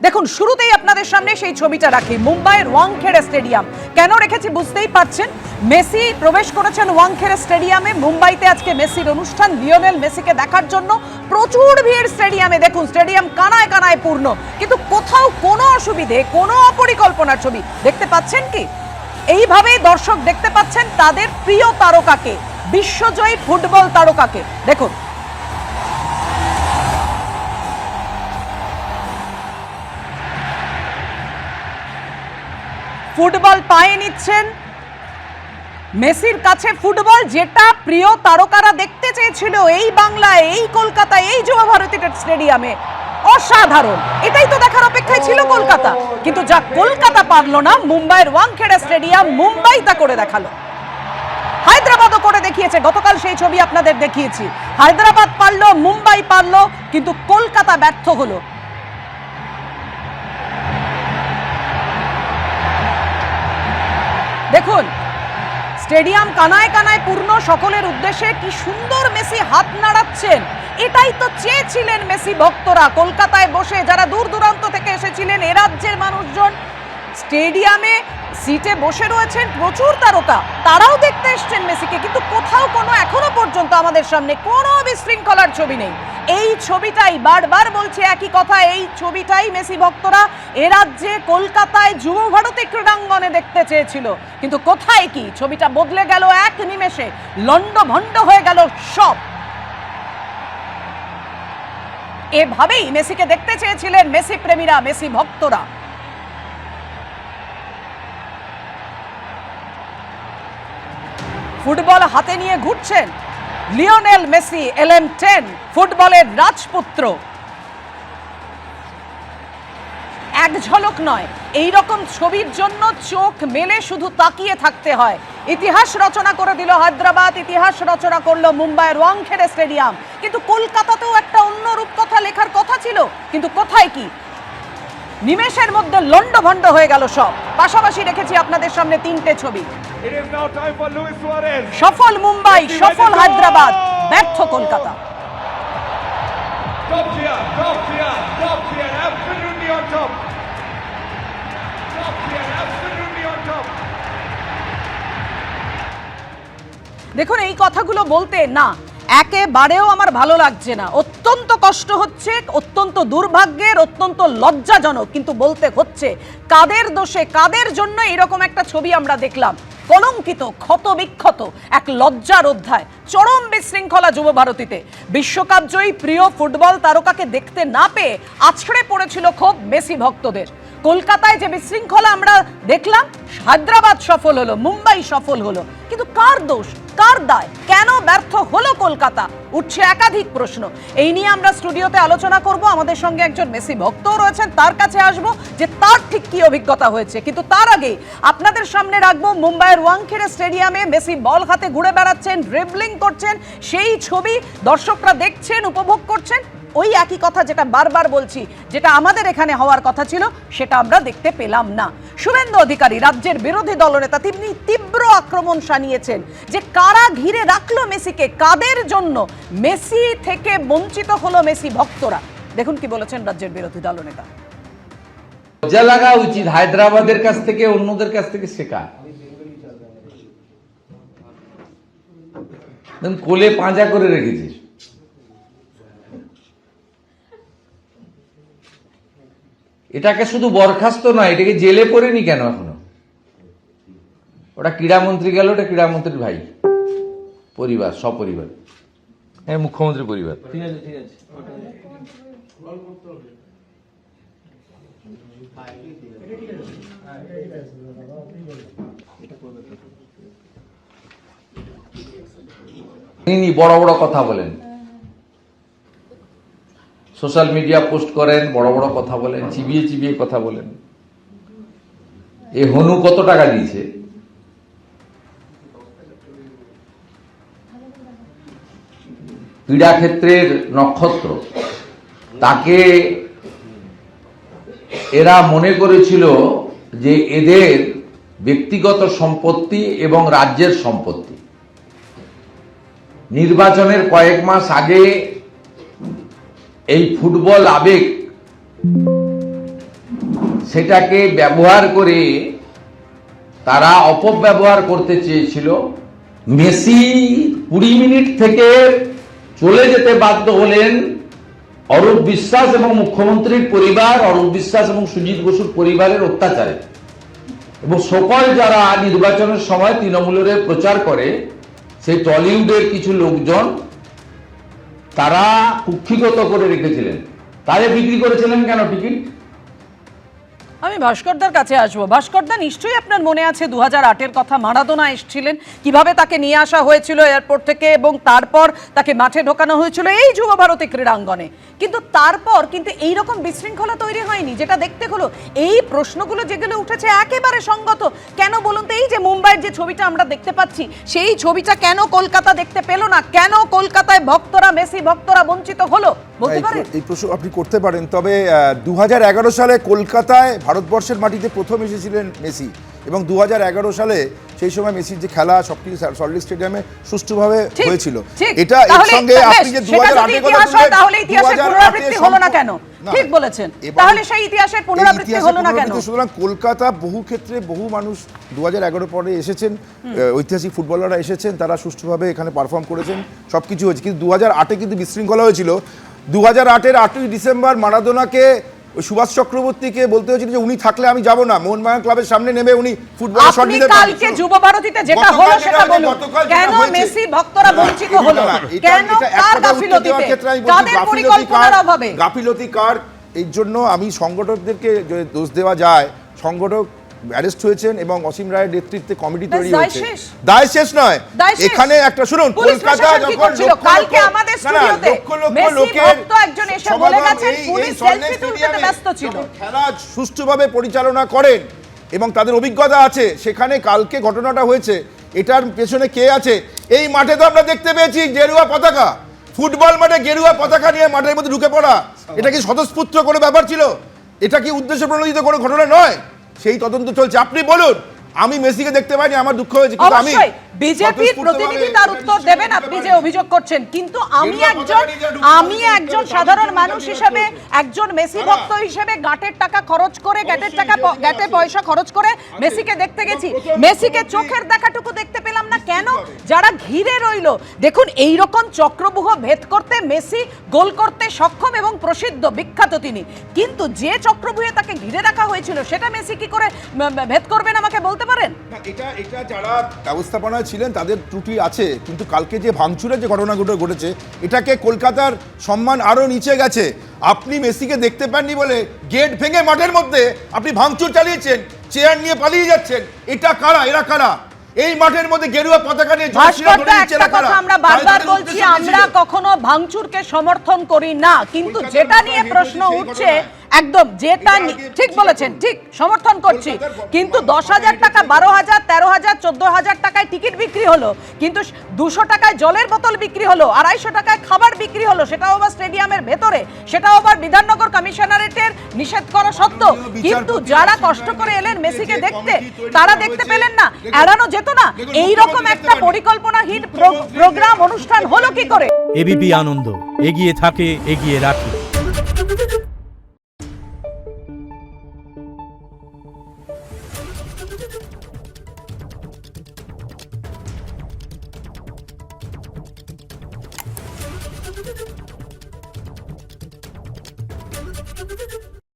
দেখুন শুরুতেই আপনাদের সামনে সেই ছবিটা রাখি, মুম্বাইয়ের ওয়াংখেড়ে স্টেডিয়াম। কেন রেখেছি বুঝতেই পারছেন, মেসি প্রবেশ করেছেন ওয়াংখেড়ে স্টেডিয়ামে। মুম্বাইতে আজকে মেসির অনুষ্ঠান, লিওনেল মেসিকে দেখার জন্য প্রচুর ভিড় স্টেডিয়ামে। দেখুন স্টেডিয়াম কানায় কানায় পূর্ণ, কিন্তু কোথাও কোনো অসুবিধে, কোনো অপরিকল্পনার ছবি দেখতে পাচ্ছেন কি? এইভাবেই দর্শক দেখতে পাচ্ছেন তাদের প্রিয় তারকাকে, বিশ্বজয়ী ফুটবল তারকাকে। দেখুন ফুটবল পায়ে নিচ্ছেন, মেসির কাছে ফুটবল যেটা প্রিয় তারকারা দেখতে চেয়েছিল এই বাংলায়, এই কলকাতায়, এই যুব ভারতী স্টেডিয়ামে। অসাধারণ, এটাই তো দেখার অপেক্ষায় ছিল কলকাতা। কিন্তু যা কলকাতা পারলো না, মুম্বাইয়ের ওয়াংখেড়ে স্টেডিয়াম মুম্বাই তা করে দেখালো। হায়দ্রাবাদও করে দেখিয়েছে, গতকাল সেই ছবি আপনাদের দেখিয়েছি। হায়দ্রাবাদ পারলো, মুম্বাই পারলো, কিন্তু কলকাতা ব্যর্থ হলো। দেখুন স্টেডিয়াম কানায় কানায় পূর্ণ, সকলের উদ্দেশ্যে কি সুন্দর মেসি হাত নাড়াচ্ছেন। এটাই তো চেয়েছিলেন মেসি ভক্তরা, কলকাতায় বসে যারা দূর দূরান্ত থেকে এসেছিলেন, এ রাজ্যের মানুষজন স্টেডিয়ামে সিটে বসে রয়েছেন প্রচুর তারকা, তারাও দেখতে এসছেন মেসিকে। কিন্তু কোথাও কোনো এখনো পর্যন্ত আমাদের সামনে কোনো বিশৃঙ্খলার ছবি নেই। এই ছবিটাই, বারবার বলছি একই কথা, এই ছবিটাই মেসি ভক্তরা এ রাজ্যে কলকাতায় যুব ভারতী ক্রীড়াঙ্গনে দেখতে চেয়েছিল। কিন্তু কোথায় কি, ছবিটা বদলে গেল এক নিমেষে, লন্ডভন্ড হয়ে গেল সব। এভাবেই মেসিকে দেখতে চেয়েছিলেন মেসি প্রেমীরা, মেসি ভক্তরা। ফুটবল হাতে নিয়ে ঘুরছেন লিওনেল মেসি, LM10, ফুটবলের রাজপুত্র। এক ঝলক নয়, এই রকম ছবির জন্য চোখ মেলে শুধু তাকিয়ে থাকতে হয়। ইতিহাস রচনা করে দিল হায়দ্রাবাদ, ইতিহাস রচনা করলো মুম্বাইয়ের ওয়াংখেড়ে স্টেডিয়াম। কিন্তু কলকাতাতেও একটা অন্য রূপকথা লেখার কথা ছিল, কিন্তু কোথায় কি, নিমেষের মধ্যে লন্ডভন্ড হয়ে গেল সব। পাশাপাশি রেখেছি আপনাদের সামনে তিনটে ছবি। সফল মুম্বাই, সফল হায়দ্রাবাদ, ব্যর্থ কলকাতা। দেখুন এই কথাগুলো বলতে না একেবারেও আমার ভালো লাগছে না, অত্যন্ত কষ্ট হচ্ছে, অত্যন্ত দুর্ভাগ্যের, অত্যন্ত লজ্জাজনক, কিন্তু বলতে হচ্ছে। কাদের দোষে, কাদের জন্য এরকম একটা ছবি আমরা দেখলাম? কলঙ্কিত, ক্ষত বিক্ষত এক লজ্জার অধ্যায়, চরম বিশৃঙ্খলা যুব ভারতীতে। বিশ্বকাপ জয়ী প্রিয় ফুটবল তারকাকে দেখতে না পেয়ে আছড়ে পড়েছিল ক্ষোভ মেসি ভক্তদের। কলকাতায় যে বিশৃঙ্খলা আমরা দেখলাম, হায়দ্রাবাদ সফল হলো, মুম্বাই সফল হলো, কিন্তু কার দোষ, কার দায়, কেন ব্যর্থ হলো কলকাতা? উঠছে একাধিক প্রশ্ন। এই নিয়ে আমরা স্টুডিওতে আলোচনা করব। আমাদের সঙ্গে একজন মেসি ভক্তও রয়েছেন, তার কাছে আসবো যে তার ঠিক কি অভিজ্ঞতা হয়েছে। কিন্তু তার আগে আপনাদের সামনে রাখবো মুম্বাইয়ের ওয়াংখেড়ে স্টেডিয়ামে মেসি বল হাতে ঘুরে বেড়াচ্ছেন, ড্রিবলিং করছেন, সেই ছবি দর্শকরা দেখছেন, উপভোগ করছেন। ওই একই কথা যেটা বারবার বলছি, যেটা আমাদের এখানে হওয়ার কথা ছিল, সেটা আমরা দেখতে পেলাম না। শুভেন্দু অধিকারী, রাজ্যের বিরোধী দলনেতা, তিনি তীব্র আক্রমণ শানিয়েছেন যে কারা ঘিরে রাখলো মেসিকে, কাদের জন্য মেসি থেকে বঞ্চিত হলো মেসি ভক্তরা। দেখুন কি বলেছেন রাজ্যের বিরোধী দলনেতা। লজ্জা লাগা উচিত হায়দ্রাবাদের কাছ থেকে, অন্যদের কাছ থেকে শেখা। কোলে পাঁজা করে রেখেছিস। এটাকে শুধু বরখাস্ত নয়, এটাকে জেলে পড়েনি কেন এখনো? ওটা ক্রীড়ামন্ত্রী গেল, ওটা ক্রীড়ামন্ত্রীর ভাই, পরিবার, সপরিবার, হ্যাঁ মুখ্যমন্ত্রী পরিবার। ঠিক আছে, ঠিক আছে। তিনি বড় বড় কথা বলেন, সোশ্যাল মিডিয়া পোস্ট করেন, বড় বড় কথা বলেন, চিবিয়ে চিবিয়ে কথা বলেন। এ হনু কত টাকা দিয়েছে? ক্রীড়া ক্ষেত্রের নক্ষত্র, তাকে এরা মনে করেছিল যে এদের ব্যক্তিগত সম্পত্তি এবং রাজ্যের সম্পত্তি। নির্বাচনের কয়েক মাস আগে এই ফুটবল আবেগ সেটাকে ব্যবহার করে তারা অপব্যবহার করতে চেয়েছিল। মেসি 20 মিনিট থেকে চলে যেতে বাধ্য হলেন অরূপ বিশ্বাস এবং মুখ্যমন্ত্রীর পরিবার, অরূপ বিশ্বাস এবং সুজিত বসুর পরিবারের অত্যাচারে। এবং সকল যারা নির্বাচনের সময় তৃণমূলের প্রচার করে, সেই টলিউডের কিছু লোকজন তারা কুক্ষিগত করে রেখেছিলেন। তাদের বিক্রি করেছিলেন কেন টিকিট? আমি ভাস্করদার কাছে আসবো। ভাস্করদা, নিশ্চয়ই আপনার মনে আছে 2008-এর কথা, মারাদোনা এসেছিলেন, কিভাবে তাকে নিয়ে আসা হয়েছিল এয়ারপোর্ট থেকে এবং তারপর তাকে মাঠে ঢোকানো হয়েছিল এই যুব ভারতী ক্রীড়াঙ্গনে। কিন্তু তারপর কিন্তু এইরকম বিশৃঙ্খলা তৈরি হয়নি, যেটা দেখতে হলো। এই প্রশ্নগুলো যেগুলো উঠেছে একেবারে সঙ্গত। কেন বলুন তো? এই যে মুম্বাইয়ের যে ছবিটা আমরা দেখতে পাচ্ছি, সেই ছবিটা কেন কলকাতা দেখতে পেল না? কেন কলকাতায় ভক্তরা, মেসি ভক্তরা বঞ্চিত হলো বলতে পারেন? এই প্রশ্ন আপনি করতে পারেন, তবে 2011 সালে কলকাতায় ভারতবর্ষের মাটিতে প্রথম এসেছিলেন মেসি, এবং 2011 সালে সেই সময় মেসির যে খেলা সবকিছু সল্টলেক স্টেডিয়ামে সুষ্ঠুভাবে হয়েছিল। এটা এর সঙ্গে আপনি যে 2008 এর কথা বললেন, তাহলে ইতিহাসের পুনরাবৃত্তি হলো না কেন? ঠিক বলেছেন, তাহলে সেই ইতিহাসের পুনরাবৃত্তি হলো না কেন? সুতরাং কলকাতা বহু ক্ষেত্রে বহু মানুষ 2011 পরে এসেছেন, ঐতিহাসিক ফুটবলাররা এসেছেন, তারা সুষ্ঠুভাবে এখানে পারফর্ম করেছেন, সবকিছু হয়েছে। কিন্তু 2008-এ কিন্তু বিশৃঙ্খলা হয়েছিল। 2008-এর 8ই ডিসেম্বর মারাদোনাকে, সুভাষ চক্রবর্তীকে বলতে হয়েছিল যে উনি থাকলে আমি যাব না, মোহনবাগান ক্লাবের সামনে নেমে উনি ফুটবল শট দিতে পারেন। কালকে যুব ভারতীতে যেটা হলো সেটা বলুন, কেন মেসি ভক্তরা বঞ্চিত হলো? কেন, কার গাফিলতিতে, কাদের পরিকল্পনার অভাবে? গাফিলতি কার? এই জন্য আমি সংগঠকদেরকে দোষ দেওয়া যায়। সংগঠক অ্যারেস্ট হয়েছেন এবং অসীম রায়ের নেতৃত্বে কমিটি তৈরি হয়েছে। দায় শেষ নয়। এখানে একটা শুনুন, কলকাতা যখন কালকে আমাদের স্টুডিওতে মেসি ভক্ত একজন এসে বলে গেছেন পুলিশ সেলফি তুলতে ব্যস্ত ছিল। খেলা সুষ্ঠুভাবে পরিচালনা করেন এবং তাদের অভিজ্ঞতা আছে, সেখানে কালকে ঘটনাটা হয়েছে, এটার পেছনে কে আছে? এই মাঠে তো আমরা দেখতে পেয়েছি গেরুয়া পতাকা, ফুটবল মাঠে গেরুয়া পতাকা নিয়ে মাঠের মধ্যে ঢুকে পড়া। এটা কি স্বতঃস্ফূর্ত কোনো ব্যাপার ছিল? এটা কি উদ্দেশ্য প্রণোদিত কোনো ঘটনা নয়? সেই তদন্ত চলছে। আপনি বলুন, আমি মেসিকে দেখতে পাইনি, আমার দুঃখ হয়েছে, কিন্তু আমি বিজেপির প্রতিনিধি তার উত্তর দেবেন আপনি যে অভিযোগ করছেন, কিন্তু আমি একজন সাধারণ মানুষ হিসেবে, একজন মেসি ভক্ত হিসেবে গাটের টাকা খরচ করে, গ্যাটে পয়সা খরচ করে মেসিকে দেখতে গেছি। মেসিকে চোখের দেখাটুকু দেখতে পেলাম না কেন? যারা ঘিরে রইল, দেখুন এই রকম চক্রব্যূহ ভেদ করতে মেসি গোল করতে সক্ষম এবং প্রসিদ্ধ, বিখ্যাত তিনি। কিন্তু যে চক্রব্যূহে তাকে ঘিরে রাখা হয়েছিল সেটা মেসি কি করে ভেদ করবেন আমাকে বলতে পারেন? এটা যারা ব্যবস্থাপনা ছিলেন তাদের ত্রুটি আছে, কিন্তু কালকে যে ভাঙচুরের যে ঘটনাগুলো ঘটেছে, এটাকে কলকাতার সম্মান আরো নিচে গেছে। আপনি মেসিকে দেখতে পাননি বলে গেট ভেঙে মাঠের মধ্যে আপনি ভাঙচুর চালিয়েছেন, চেয়ার নিয়ে পালিয়ে যাচ্ছেন। এটা কারা? এরা কারা? এই মাঠের মধ্যে গেরুয়া পতাকা নিয়ে একটা কথা আমরা বারবার বলছি, আমরা কখনো ভাঙচুরকে সমর্থন করি না, কিন্তু যেটা নিয়ে প্রশ্ন উঠছে, একদম যেটা ঠিক বলেছেন, ঠিক সমর্থন করছি, কিন্তু 10,000 টাকা, 12,000, 13,000, 14,000 টাকায় টিকিট বিক্রি হলো, কিন্তু 200 টাকায় জলের বোতল বিক্রি হলো, 250 টাকায় খাবার বিক্রি হলো, সেটাও আবার স্টেডিয়ামের ভেতরে, সেটাও আবার বিধাননগর কমিশনারেটের নিষেধ করা সত্ত্বেও। কিন্তু যারা কষ্ট করে এলেন মেসিকে দেখতে, তারা দেখতে পেলেন না? এড়ানো যেত না? এইরকম একটা পরিকল্পনাহীন প্রোগ্রাম, অনুষ্ঠান হলো কি করে? এবিপি আনন্দ, এগিয়ে থাকে, এগিয়ে রাখে।